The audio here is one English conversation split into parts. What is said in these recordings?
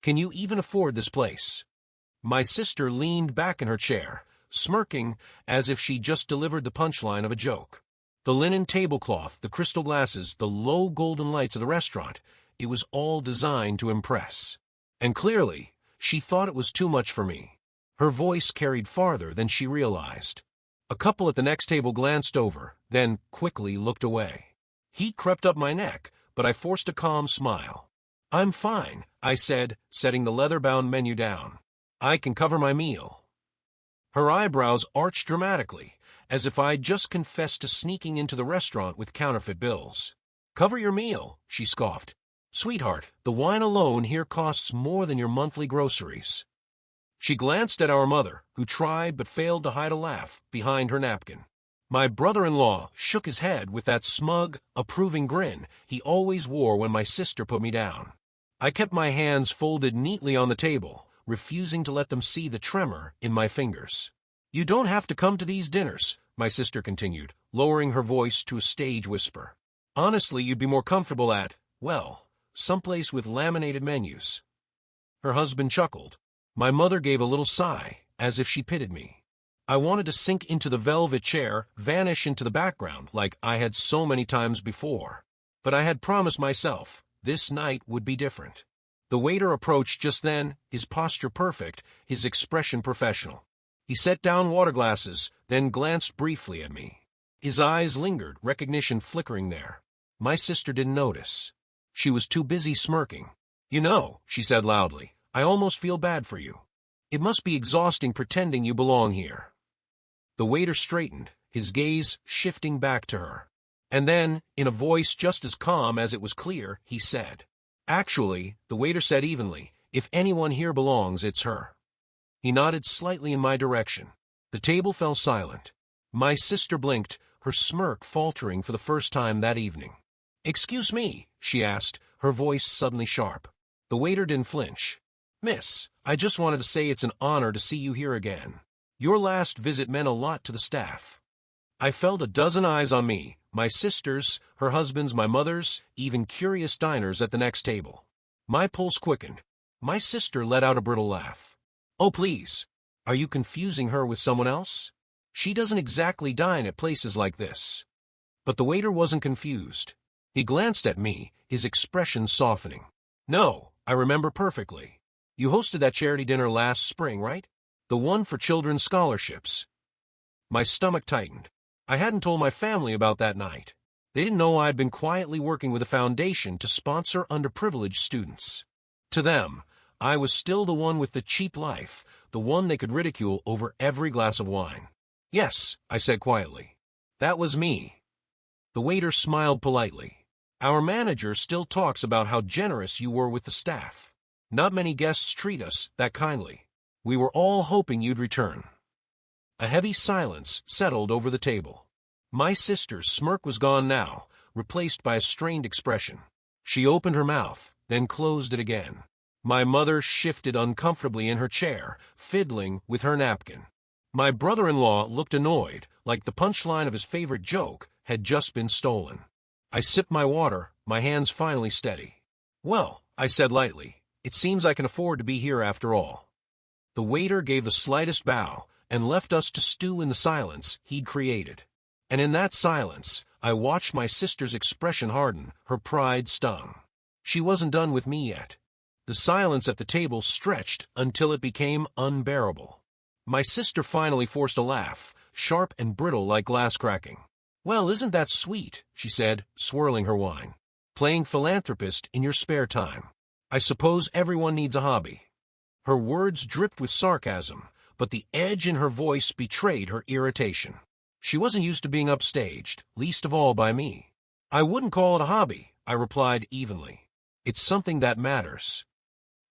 Can you even afford this place?" My sister leaned back in her chair, smirking as if she'd just delivered the punchline of a joke. The linen tablecloth, the crystal glasses, the low golden lights of the restaurant, it was all designed to impress. And clearly, she thought it was too much for me. Her voice carried farther than she realized. A couple at the next table glanced over, then quickly looked away. Heat crept up my neck, but I forced a calm smile. "I'm fine," I said, setting the leather-bound menu down. "I can cover my meal." Her eyebrows arched dramatically, as if I'd just confessed to sneaking into the restaurant with counterfeit bills. "Cover your meal," she scoffed. "Sweetheart, the wine alone here costs more than your monthly groceries." She glanced at our mother, who tried but failed to hide a laugh behind her napkin. My brother-in-law shook his head with that smug, approving grin he always wore when my sister put me down. I kept my hands folded neatly on the table, refusing to let them see the tremor in my fingers. "You don't have to come to these dinners," my sister continued, lowering her voice to a stage whisper. "Honestly, you'd be more comfortable at, well, someplace with laminated menus." Her husband chuckled. My mother gave a little sigh, as if she pitied me. I wanted to sink into the velvet chair, vanish into the background like I had so many times before. But I had promised myself, this night would be different. The waiter approached just then, his posture perfect, his expression professional. He set down water glasses, then glanced briefly at me. His eyes lingered, recognition flickering there. My sister didn't notice. She was too busy smirking. "You know," she said loudly, "I almost feel bad for you. It must be exhausting pretending you belong here." The waiter straightened, his gaze shifting back to her. And then, in a voice just as calm as it was clear, he said, "Actually," the waiter said evenly, "if anyone here belongs, it's her." He nodded slightly in my direction. The table fell silent. My sister blinked, her smirk faltering for the first time that evening. "Excuse me," she asked, her voice suddenly sharp. The waiter didn't flinch. "Miss, I just wanted to say it's an honor to see you here again. Your last visit meant a lot to the staff." I felt a dozen eyes on me, my sister's, her husband's, my mother's, even curious diners at the next table. My pulse quickened. My sister let out a brittle laugh. "Oh, please. Are you confusing her with someone else? She doesn't exactly dine at places like this." But the waiter wasn't confused. He glanced at me, his expression softening. "No, I remember perfectly. You hosted that charity dinner last spring, right? The one for children's scholarships." My stomach tightened. I hadn't told my family about that night. They didn't know I'd been quietly working with a foundation to sponsor underprivileged students. To them, I was still the one with the cheap life, the one they could ridicule over every glass of wine. "Yes," I said quietly. "That was me." The waiter smiled politely. "Our manager still talks about how generous you were with the staff. Not many guests treat us that kindly. We were all hoping you'd return." A heavy silence settled over the table. My sister's smirk was gone now, replaced by a strained expression. She opened her mouth, then closed it again. My mother shifted uncomfortably in her chair, fiddling with her napkin. My brother-in-law looked annoyed, like the punchline of his favorite joke had just been stolen. I sipped my water, my hands finally steady. "Well," I said lightly, "it seems I can afford to be here after all." The waiter gave the slightest bow and left us to stew in the silence he'd created. And in that silence, I watched my sister's expression harden, her pride stung. She wasn't done with me yet. The silence at the table stretched until it became unbearable. My sister finally forced a laugh, sharp and brittle like glass cracking. "Well, isn't that sweet," she said, swirling her wine. "Playing philanthropist in your spare time. I suppose everyone needs a hobby." Her words dripped with sarcasm, but the edge in her voice betrayed her irritation. She wasn't used to being upstaged, least of all by me. "I wouldn't call it a hobby," I replied evenly. "It's something that matters."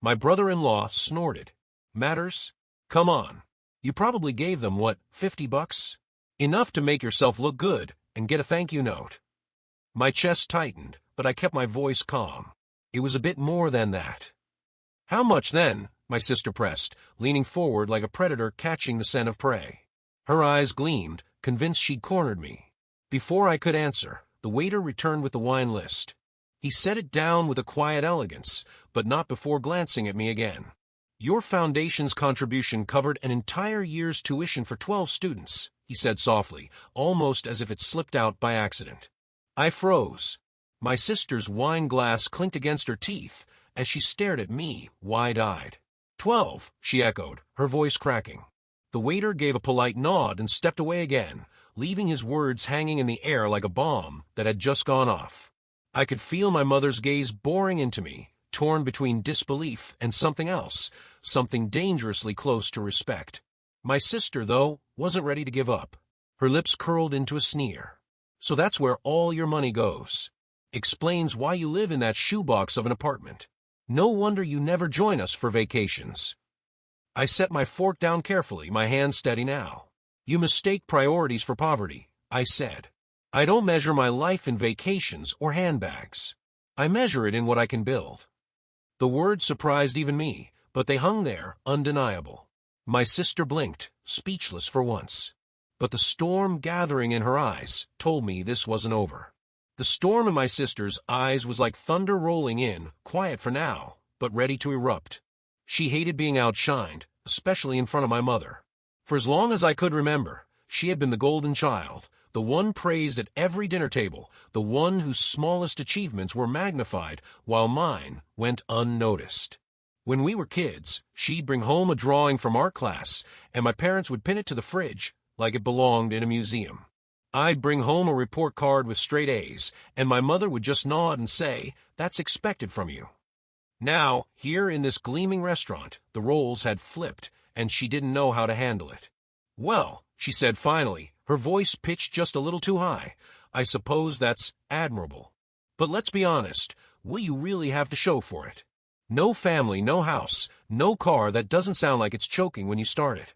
My brother-in-law snorted. "Matters? Come on. You probably gave them, what, $50? Enough to make yourself look good and get a thank you note." My chest tightened, but I kept my voice calm. It was a bit more than that. "How much then?" my sister pressed, leaning forward like a predator catching the scent of prey. Her eyes gleamed, convinced she'd cornered me. Before I could answer, the waiter returned with the wine list. He set it down with a quiet elegance, but not before glancing at me again. Your foundation's contribution covered an entire year's tuition for 12 students, he said softly, almost as if it slipped out by accident. I froze. My sister's wine glass clinked against her teeth as she stared at me, wide-eyed. 12, she echoed, her voice cracking. The waiter gave a polite nod and stepped away again, leaving his words hanging in the air like a bomb that had just gone off. I could feel my mother's gaze boring into me, torn between disbelief and something else, something dangerously close to respect. My sister, though, wasn't ready to give up. Her lips curled into a sneer. So that's where all your money goes. Explains why you live in that shoebox of an apartment. No wonder you never join us for vacations. I set my fork down carefully, my hand steady now. You mistake priorities for poverty, I said. I don't measure my life in vacations or handbags. I measure it in what I can build. The words surprised even me, but they hung there, undeniable. My sister blinked, speechless for once. But the storm gathering in her eyes told me this wasn't over. The storm in my sister's eyes was like thunder rolling in, quiet for now, but ready to erupt. She hated being outshined, especially in front of my mother. For as long as I could remember, she had been the golden child, the one praised at every dinner table, the one whose smallest achievements were magnified while mine went unnoticed. When we were kids, she'd bring home a drawing from art class, and my parents would pin it to the fridge like it belonged in a museum. I'd bring home a report card with straight A's, and my mother would just nod and say, "That's expected from you." Now, here in this gleaming restaurant, the roles had flipped, and she didn't know how to handle it. "Well," she said finally, her voice pitched just a little too high, "I suppose that's admirable. But let's be honest, will you really have to show for it? No family, no house, no car that doesn't sound like it's choking when you start it."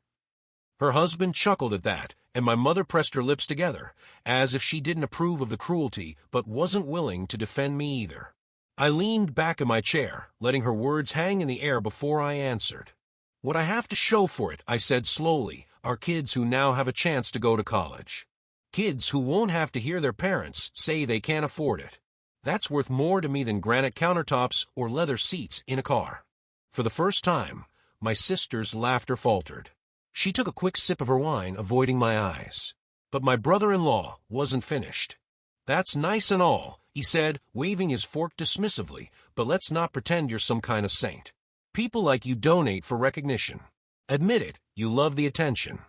Her husband chuckled at that, and my mother pressed her lips together, as if she didn't approve of the cruelty but wasn't willing to defend me either. I leaned back in my chair, letting her words hang in the air before I answered. "What I have to show for it," I said slowly, "are kids who now have a chance to go to college. Kids who won't have to hear their parents say they can't afford it. That's worth more to me than granite countertops or leather seats in a car." For the first time, my sister's laughter faltered. She took a quick sip of her wine, avoiding my eyes. But my brother-in-law wasn't finished. "That's nice and all," he said, waving his fork dismissively, "but let's not pretend you're some kind of saint. People like you donate for recognition. Admit it, you love the attention."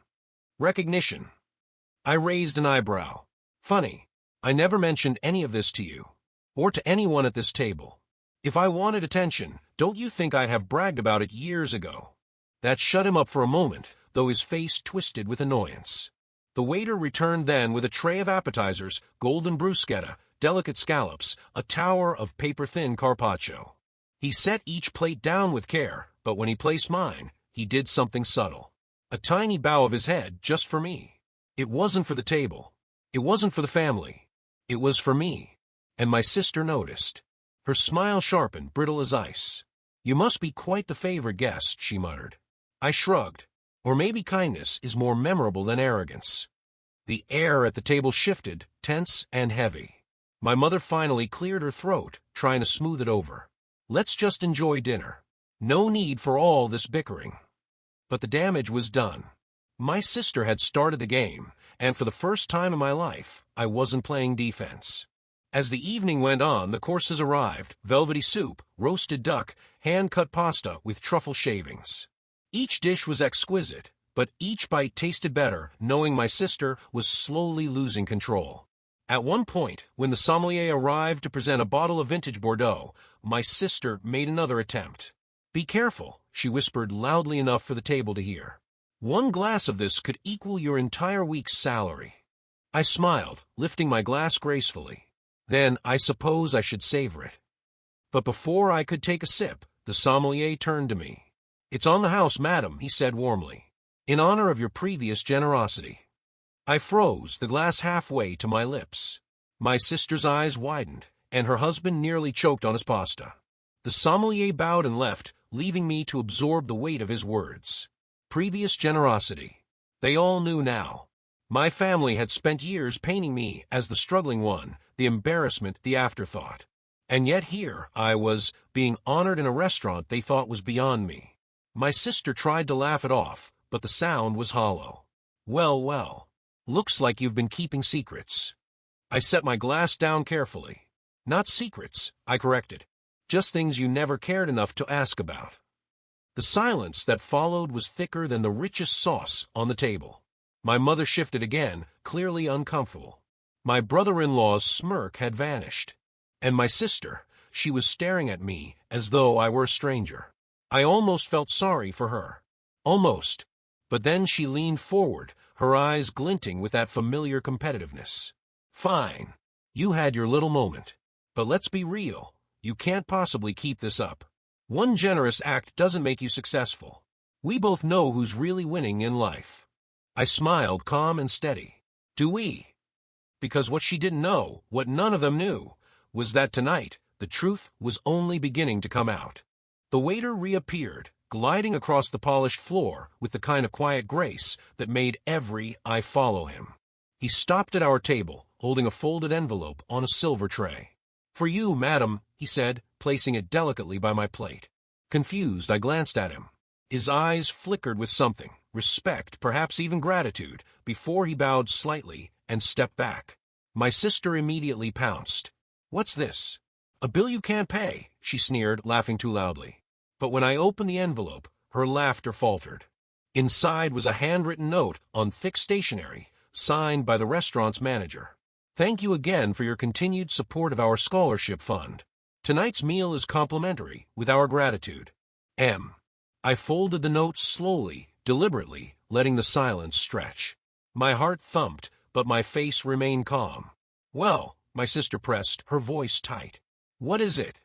Recognition. I raised an eyebrow. Funny, I never mentioned any of this to you, or to anyone at this table. If I wanted attention, don't you think I'd have bragged about it years ago? That shut him up for a moment, though his face twisted with annoyance. The waiter returned then with a tray of appetizers, golden bruschetta, delicate scallops, a tower of paper-thin carpaccio. He set each plate down with care, but when he placed mine, he did something subtle. A tiny bow of his head just for me. It wasn't for the table. It wasn't for the family. It was for me. And my sister noticed. Her smile sharpened, brittle as ice. "You must be quite the favorite guest," she muttered. I shrugged. Or maybe kindness is more memorable than arrogance. The air at the table shifted, tense and heavy. My mother finally cleared her throat, trying to smooth it over. "Let's just enjoy dinner. No need for all this bickering." But the damage was done. My sister had started the game, and for the first time in my life, I wasn't playing defense. As the evening went on, the courses arrived: velvety soup, roasted duck, hand-cut pasta with truffle shavings. Each dish was exquisite, but each bite tasted better, knowing my sister was slowly losing control. At one point, when the sommelier arrived to present a bottle of vintage Bordeaux, my sister made another attempt. "Be careful," she whispered loudly enough for the table to hear. "One glass of this could equal your entire week's salary." I smiled, lifting my glass gracefully. Then I suppose I should savor it. But before I could take a sip, the sommelier turned to me. "It's on the house, madam," he said warmly, "in honor of your previous generosity." I froze, the glass halfway to my lips. My sister's eyes widened, and her husband nearly choked on his pasta. The sommelier bowed and left, leaving me to absorb the weight of his words. Previous generosity. They all knew now. My family had spent years painting me as the struggling one, the embarrassment, the afterthought. And yet here I was, being honored in a restaurant they thought was beyond me. My sister tried to laugh it off, but the sound was hollow. Well, well. Looks like you've been keeping secrets. I set my glass down carefully. Not secrets, I corrected. Just things you never cared enough to ask about. The silence that followed was thicker than the richest sauce on the table. My mother shifted again, clearly uncomfortable. My brother-in-law's smirk had vanished. And my sister, she was staring at me as though I were a stranger. I almost felt sorry for her. Almost. But then she leaned forward, her eyes glinting with that familiar competitiveness. Fine. You had your little moment. But let's be real. You can't possibly keep this up. One generous act doesn't make you successful. We both know who's really winning in life. I smiled, calm and steady. Do we? Because what she didn't know, what none of them knew, was that tonight the truth was only beginning to come out. The waiter reappeared, gliding across the polished floor with the kind of quiet grace that made every eye follow him. He stopped at our table, holding a folded envelope on a silver tray. For you, madam, he said, placing it delicately by my plate. Confused, I glanced at him. His eyes flickered with something, respect, perhaps even gratitude, before he bowed slightly and stepped back. My sister immediately pounced. What's this? A bill you can't pay, she sneered, laughing too loudly. But when I opened the envelope, her laughter faltered. Inside was a handwritten note on thick stationery, signed by the restaurant's manager. Thank you again for your continued support of our scholarship fund. Tonight's meal is complimentary, with our gratitude. M. I folded the note slowly, deliberately, letting the silence stretch. My heart thumped, but my face remained calm. Well, my sister pressed, her voice tight. What is it?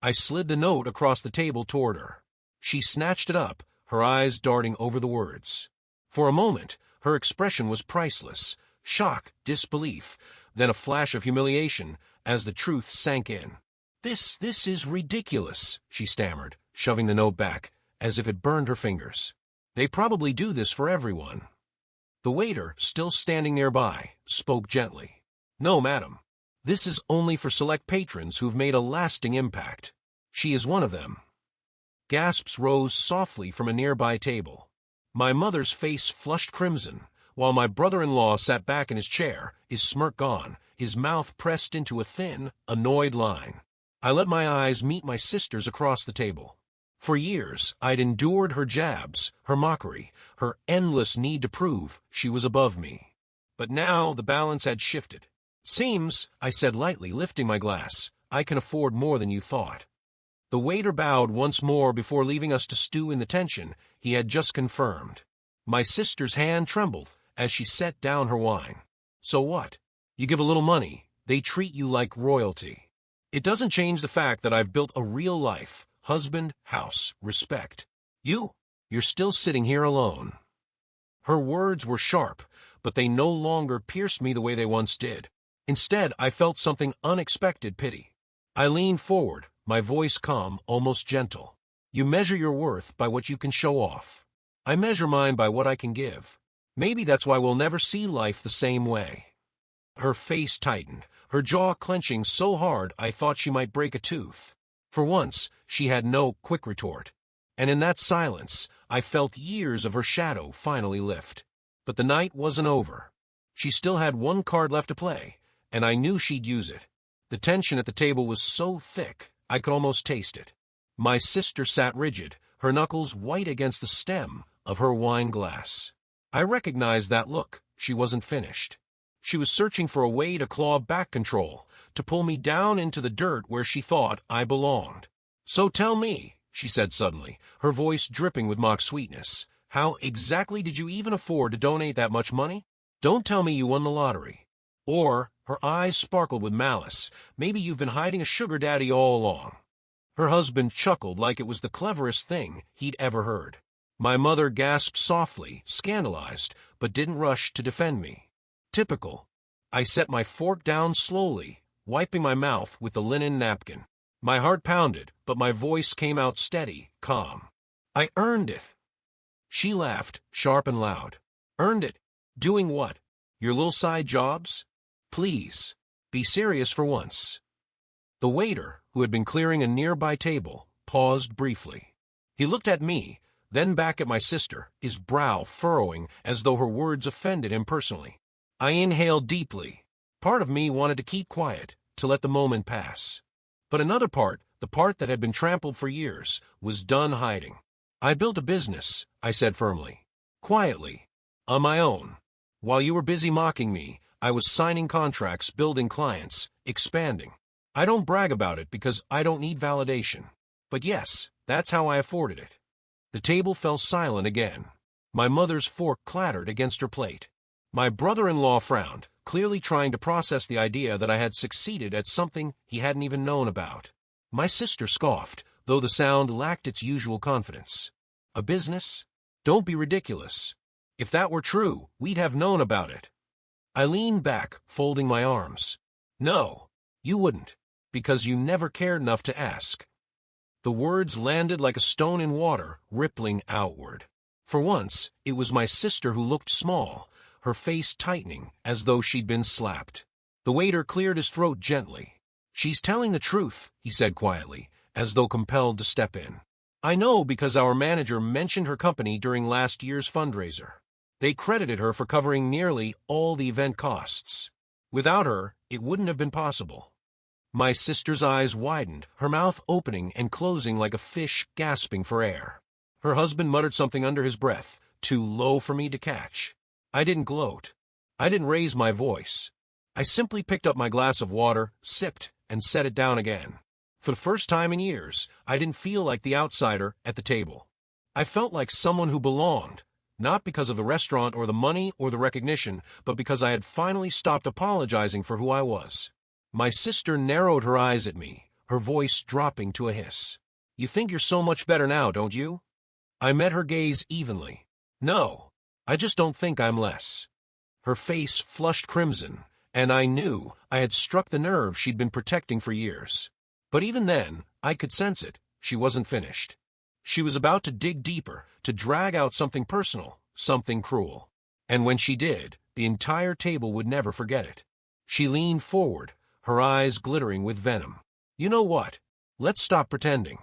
I slid the note across the table toward her. She snatched it up, her eyes darting over the words. For a moment, her expression was priceless. Shock, disbelief, then a flash of humiliation as the truth sank in. This is ridiculous, she stammered, shoving the note back, as if it burned her fingers. They probably do this for everyone. The waiter, still standing nearby, spoke gently. No, madam. This is only for select patrons who've made a lasting impact. She is one of them. Gasps rose softly from a nearby table. My mother's face flushed crimson, while my brother-in-law sat back in his chair, his smirk gone, his mouth pressed into a thin, annoyed line. I let my eyes meet my sister's across the table. For years, I'd endured her jabs, her mockery, her endless need to prove she was above me. But now the balance had shifted. Seems, I said lightly, lifting my glass, I can afford more than you thought. The waiter bowed once more before leaving us to stew in the tension he had just confirmed. My sister's hand trembled as she set down her wine. So what? You give a little money, they treat you like royalty. It doesn't change the fact that I've built a real life, husband, house, respect. You're still sitting here alone. Her words were sharp, but they no longer pierced me the way they once did. Instead, I felt something unexpected pity. I leaned forward, my voice calm, almost gentle. You measure your worth by what you can show off. I measure mine by what I can give. Maybe that's why we'll never see life the same way. Her face tightened, her jaw clenching so hard I thought she might break a tooth. For once, she had no quick retort. And in that silence, I felt years of her shadow finally lift. But the night wasn't over. She still had one card left to play, and I knew she'd use it. The tension at the table was so thick, I could almost taste it. My sister sat rigid, her knuckles white against the stem of her wine glass. I recognized that look. She wasn't finished. She was searching for a way to claw back control, to pull me down into the dirt where she thought I belonged. So tell me, she said suddenly, her voice dripping with mock sweetness, how exactly did you even afford to donate that much money? Don't tell me you won the lottery. Or, her eyes sparkled with malice, maybe you've been hiding a sugar daddy all along. Her husband chuckled like it was the cleverest thing he'd ever heard. My mother gasped softly, scandalized, but didn't rush to defend me. Typical. I set my fork down slowly, wiping my mouth with the linen napkin. My heart pounded, but my voice came out steady, calm. I earned it. She laughed, sharp and loud. Earned it? Doing what? Your little side jobs? Please, be serious for once. The waiter, who had been clearing a nearby table, paused briefly. He looked at me, then back at my sister, his brow furrowing as though her words offended him personally. I inhaled deeply. Part of me wanted to keep quiet, to let the moment pass. But another part, the part that had been trampled for years, was done hiding. I built a business, I said firmly. Quietly. On my own. While you were busy mocking me, I was signing contracts, building clients, expanding. I don't brag about it because I don't need validation. But yes, that's how I afforded it. The table fell silent again. My mother's fork clattered against her plate. My brother-in-law frowned, clearly trying to process the idea that I had succeeded at something he hadn't even known about. My sister scoffed, though the sound lacked its usual confidence. A business? Don't be ridiculous. If that were true, we'd have known about it. I leaned back, folding my arms. No, you wouldn't, because you never cared enough to ask. The words landed like a stone in water, rippling outward. For once, it was my sister who looked small, her face tightening as though she'd been slapped. The waiter cleared his throat gently. She's telling the truth, he said quietly, as though compelled to step in. I know because our manager mentioned her company during last year's fundraiser. They credited her for covering nearly all the event costs. Without her, it wouldn't have been possible. My sister's eyes widened, her mouth opening and closing like a fish gasping for air. Her husband muttered something under his breath, too low for me to catch. I didn't gloat. I didn't raise my voice. I simply picked up my glass of water, sipped, and set it down again. For the first time in years, I didn't feel like the outsider at the table. I felt like someone who belonged, not because of the restaurant or the money or the recognition, but because I had finally stopped apologizing for who I was. My sister narrowed her eyes at me, her voice dropping to a hiss. You think you're so much better now, don't you? I met her gaze evenly. No, I just don't think I'm less. Her face flushed crimson, and I knew I had struck the nerve she'd been protecting for years. But even then, I could sense it. She wasn't finished. She was about to dig deeper, to drag out something personal, something cruel. And when she did, the entire table would never forget it. She leaned forward, her eyes glittering with venom. You know what? Let's stop pretending.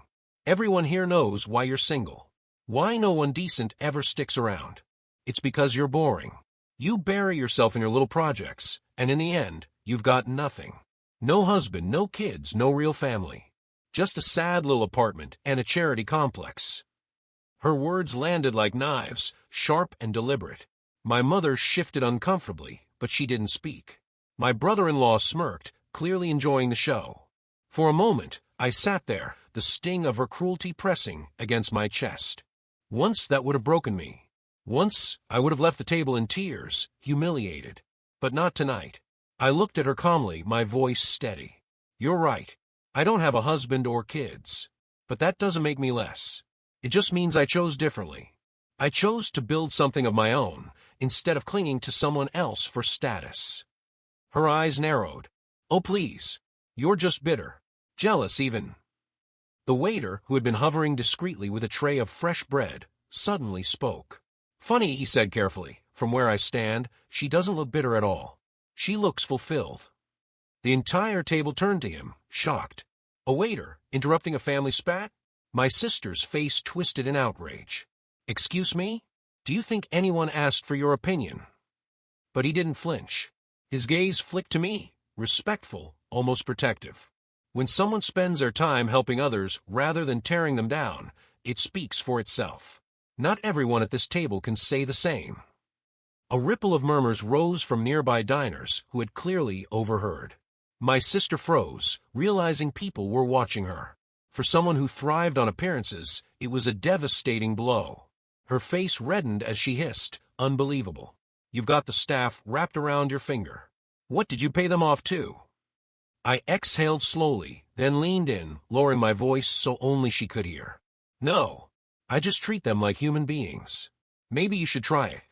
Everyone here knows why you're single. Why no one decent ever sticks around. It's because you're boring. You bury yourself in your little projects, and in the end, you've got nothing. No husband, no kids, no real family. Just a sad little apartment and a charity complex. Her words landed like knives, sharp and deliberate. My mother shifted uncomfortably, but she didn't speak. My brother-in-law smirked, clearly enjoying the show. For a moment, I sat there, the sting of her cruelty pressing against my chest. Once that would have broken me. Once I would have left the table in tears, humiliated. But not tonight. I looked at her calmly, my voice steady. You're right. I don't have a husband or kids. But that doesn't make me less. It just means I chose differently. I chose to build something of my own, instead of clinging to someone else for status. Her eyes narrowed. Oh please. You're just bitter. Jealous even. The waiter, who had been hovering discreetly with a tray of fresh bread, suddenly spoke. Funny, he said carefully. From where I stand, she doesn't look bitter at all. She looks fulfilled. The entire table turned to him, shocked. A waiter, interrupting a family spat? My sister's face twisted in outrage. Excuse me? Do you think anyone asked for your opinion? But he didn't flinch. His gaze flicked to me, respectful, almost protective. When someone spends their time helping others rather than tearing them down, it speaks for itself. Not everyone at this table can say the same. A ripple of murmurs rose from nearby diners who had clearly overheard. My sister froze, realizing people were watching her. For someone who thrived on appearances, it was a devastating blow. Her face reddened as she hissed, unbelievable. You've got the staff wrapped around your finger. What did you pay them off to? I exhaled slowly, then leaned in, lowering my voice so only she could hear. No, I just treat them like human beings. Maybe you should try it.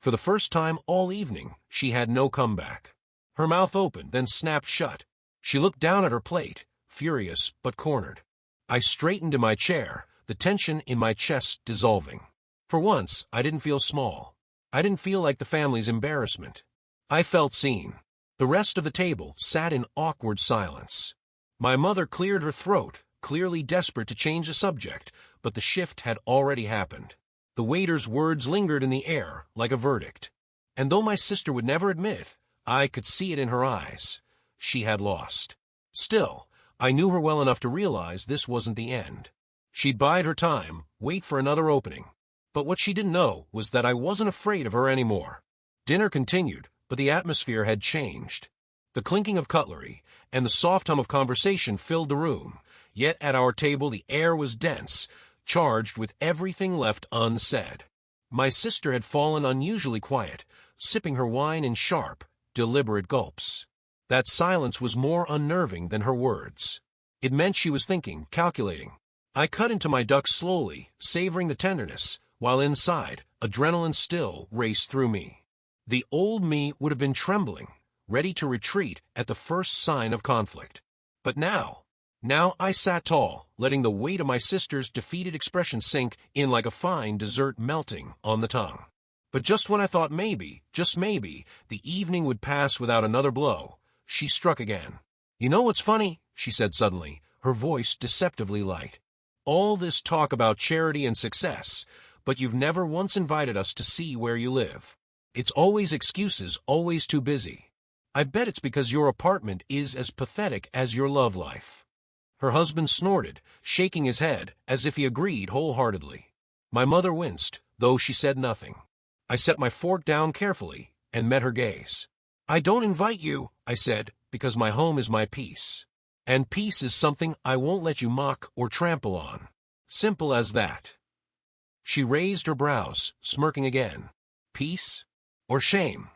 For the first time all evening, she had no comeback. Her mouth opened, then snapped shut. She looked down at her plate, furious but cornered. I straightened in my chair, the tension in my chest dissolving. For once, I didn't feel small. I didn't feel like the family's embarrassment. I felt seen. The rest of the table sat in awkward silence. My mother cleared her throat, clearly desperate to change the subject, but the shift had already happened. The waiter's words lingered in the air like a verdict. And though my sister would never admit, I could see it in her eyes. She had lost. Still, I knew her well enough to realize this wasn't the end. She'd bide her time, wait for another opening. But what she didn't know was that I wasn't afraid of her anymore. Dinner continued, but the atmosphere had changed. The clinking of cutlery and the soft hum of conversation filled the room, yet at our table the air was dense, charged with everything left unsaid. My sister had fallen unusually quiet, sipping her wine in sharp, deliberate gulps. That silence was more unnerving than her words. It meant she was thinking, calculating. I cut into my duck slowly, savoring the tenderness, while inside, adrenaline still raced through me. The old me would have been trembling, ready to retreat at the first sign of conflict. But now I sat tall, letting the weight of my sister's defeated expression sink in like a fine dessert melting on the tongue. But just when I thought maybe, just maybe, the evening would pass without another blow, she struck again. "You know what's funny?" she said suddenly, her voice deceptively light. "All this talk about charity and success, but you've never once invited us to see where you live. It's always excuses, always too busy. I bet it's because your apartment is as pathetic as your love life." Her husband snorted, shaking his head, as if he agreed wholeheartedly. My mother winced, though she said nothing. I set my fork down carefully and met her gaze. "I don't invite you," I said, "because my home is my peace. And peace is something I won't let you mock or trample on. Simple as that." She raised her brows, smirking again. Peace or shame?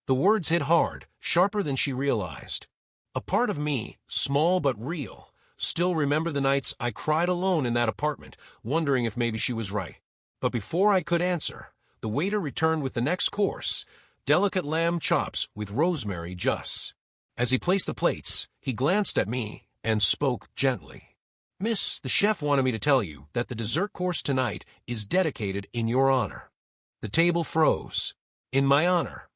The words hit hard, sharper than she realized. A part of me, small but real, still remembered the nights I cried alone in that apartment, wondering if maybe she was right. But before I could answer, the waiter returned with the next course, delicate lamb chops with rosemary juice. As he placed the plates, he glanced at me and spoke gently. "Miss, the chef wanted me to tell you that the dessert course tonight is dedicated in your honor." The table froze. "In my honor?"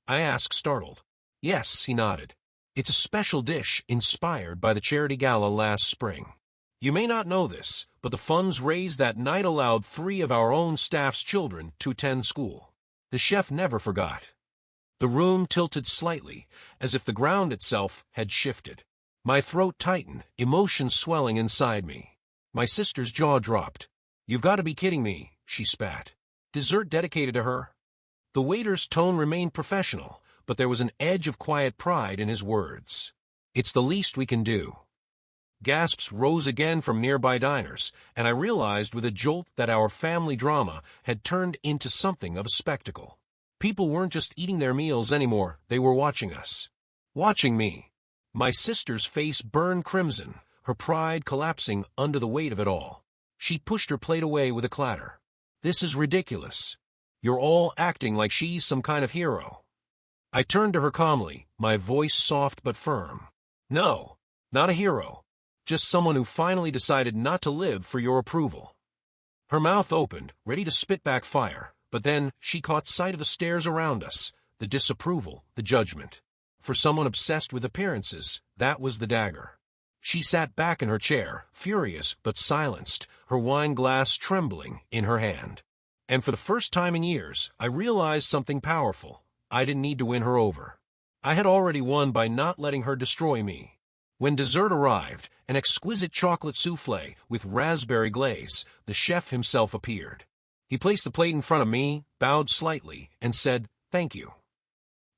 I asked, startled. "Yes," he nodded. "It's a special dish inspired by the charity gala last spring. You may not know this, but the funds raised that night allowed 3 of our own staff's children to attend school. The chef never forgot." The room tilted slightly, as if the ground itself had shifted. My throat tightened, emotion swelling inside me. My sister's jaw dropped. "You've got to be kidding me," she spat. "Dessert dedicated to her?" The waiter's tone remained professional, but there was an edge of quiet pride in his words. "It's the least we can do." Gasps rose again from nearby diners, and I realized with a jolt that our family drama had turned into something of a spectacle. People weren't just eating their meals anymore, they were watching us. Watching me. My sister's face burned crimson, her pride collapsing under the weight of it all. She pushed her plate away with a clatter. "This is ridiculous. You're all acting like she's some kind of hero." I turned to her calmly, my voice soft but firm. "No, not a hero. Just someone who finally decided not to live for your approval." Her mouth opened, ready to spit back fire, but then she caught sight of the stares around us, the disapproval, the judgment. For someone obsessed with appearances, that was the dagger. She sat back in her chair, furious but silenced, her wine glass trembling in her hand. And for the first time in years, I realized something powerful. I didn't need to win her over. I had already won by not letting her destroy me. When dessert arrived, an exquisite chocolate soufflé with raspberry glaze, the chef himself appeared. He placed the plate in front of me, bowed slightly, and said, "Thank you."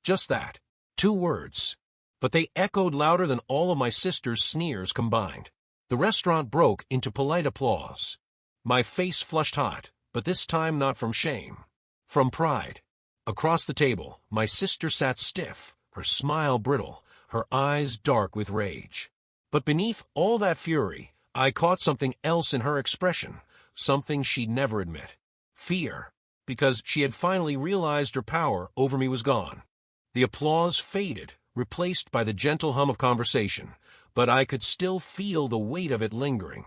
Just that. 2 words. But they echoed louder than all of my sister's sneers combined. The restaurant broke into polite applause. My face flushed hot, but this time not from shame. From pride. Across the table, my sister sat stiff, her smile brittle, her eyes dark with rage. But beneath all that fury, I caught something else in her expression, something she'd never admit. Fear, because she had finally realized her power over me was gone. The applause faded, replaced by the gentle hum of conversation, but I could still feel the weight of it lingering.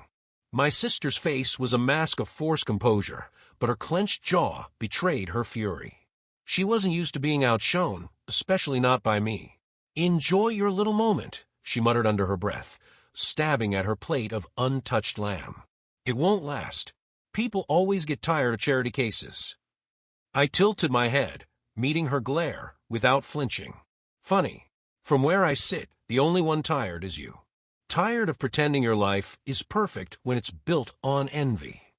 My sister's face was a mask of forced composure, but her clenched jaw betrayed her fury. She wasn't used to being outshone, especially not by me. "Enjoy your little moment," she muttered under her breath, stabbing at her plate of untouched lamb. It won't last. People always get tired of charity cases. I tilted my head, meeting her glare without flinching. Funny. From where I sit, the only one tired is you. Tired of pretending your life is perfect when it's built on envy.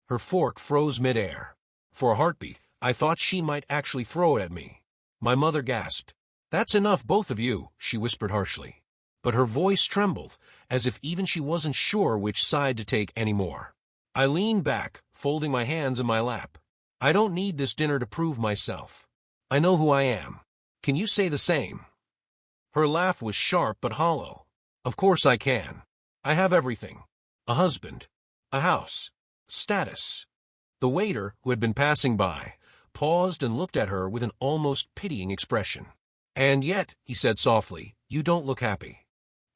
Her fork froze midair. For a heartbeat, I thought she might actually throw it at me. My mother gasped. "That's enough, both of you," she whispered harshly. But her voice trembled, as if even she wasn't sure which side to take anymore. I leaned back, folding my hands in my lap. I don't need this dinner to prove myself. I know who I am. Can you say the same? Her laugh was sharp but hollow. Of course I can. I have everything. A husband. A house. Status. The waiter, who had been passing by, paused and looked at her with an almost pitying expression. "And yet," he said softly, "you don't look happy."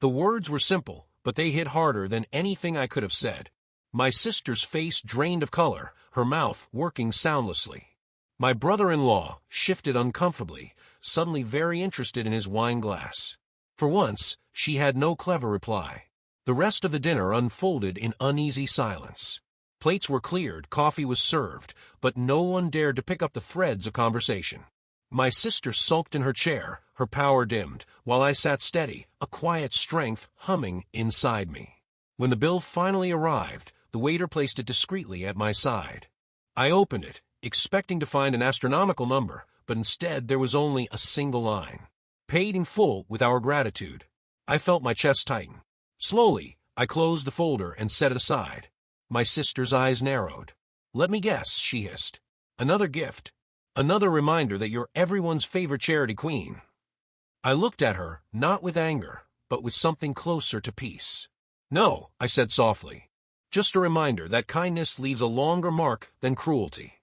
The words were simple, but they hit harder than anything I could have said. My sister's face drained of color, her mouth working soundlessly. My brother-in-law shifted uncomfortably, suddenly very interested in his wine glass. For once, she had no clever reply. The rest of the dinner unfolded in uneasy silence. Plates were cleared, coffee was served, but no one dared to pick up the threads of conversation. My sister sulked in her chair, her power dimmed, while I sat steady, a quiet strength humming inside me. When the bill finally arrived, the waiter placed it discreetly at my side. I opened it, expecting to find an astronomical number, but instead there was only a single line. "Paid in full with our gratitude." I felt my chest tighten. Slowly, I closed the folder and set it aside. My sister's eyes narrowed. "Let me guess," she hissed. "Another gift. Another reminder that you're everyone's favorite charity queen." I looked at her, not with anger, but with something closer to peace. "No," I said softly. "Just a reminder that kindness leaves a longer mark than cruelty."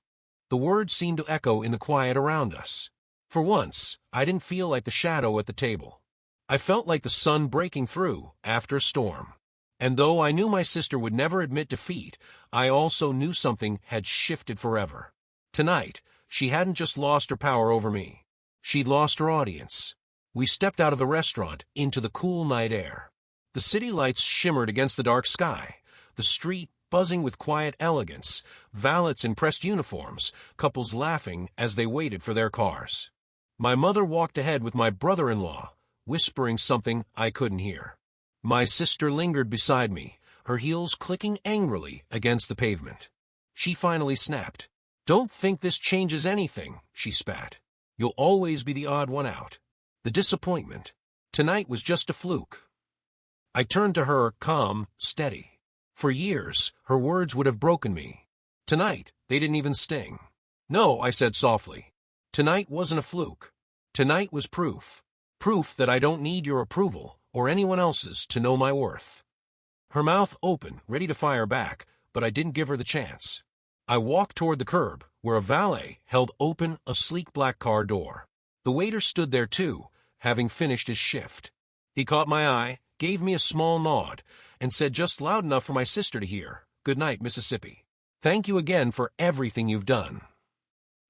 The words seemed to echo in the quiet around us. For once, I didn't feel like the shadow at the table. I felt like the sun breaking through after a storm. And though I knew my sister would never admit defeat, I also knew something had shifted forever. Tonight, she hadn't just lost her power over me. She'd lost her audience. We stepped out of the restaurant into the cool night air. The city lights shimmered against the dark sky, the street buzzing with quiet elegance, valets in pressed uniforms, couples laughing as they waited for their cars. My mother walked ahead with my brother-in-law, whispering something I couldn't hear. My sister lingered beside me, her heels clicking angrily against the pavement. She finally snapped. "Don't think this changes anything," she spat. "You'll always be the odd one out. The disappointment. Tonight was just a fluke." I turned to her, calm, steady. For years, her words would have broken me. Tonight, they didn't even sting. "No," I said softly. "Tonight wasn't a fluke. Tonight was proof. Proof that I don't need your approval or anyone else's to know my worth." Her mouth opened, ready to fire back, but I didn't give her the chance. I walked toward the curb, where a valet held open a sleek black car door. The waiter stood there too, having finished his shift. He caught my eye, gave me a small nod, and said just loud enough for my sister to hear, "Good night, Mississippi. Thank you again for everything you've done."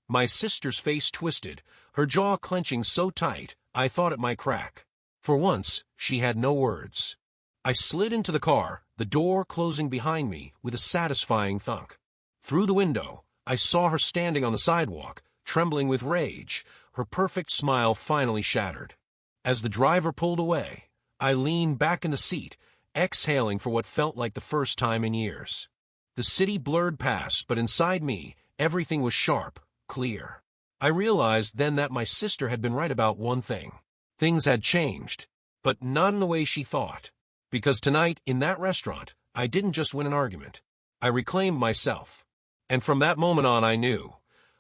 My sister's face twisted, her jaw clenching so tight I thought it might crack. For once, she had no words. I slid into the car, the door closing behind me with a satisfying thunk. Through the window, I saw her standing on the sidewalk, trembling with rage, her perfect smile finally shattered. As the driver pulled away, I leaned back in the seat, exhaling for what felt like the first time in years. The city blurred past, but inside me, everything was sharp, clear. I realized then that my sister had been right about one thing. Things had changed, but not in the way she thought. Because tonight, in that restaurant, I didn't just win an argument. I reclaimed myself. And from that moment on, I knew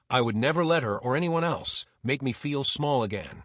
I would never let her or anyone else make me feel small again.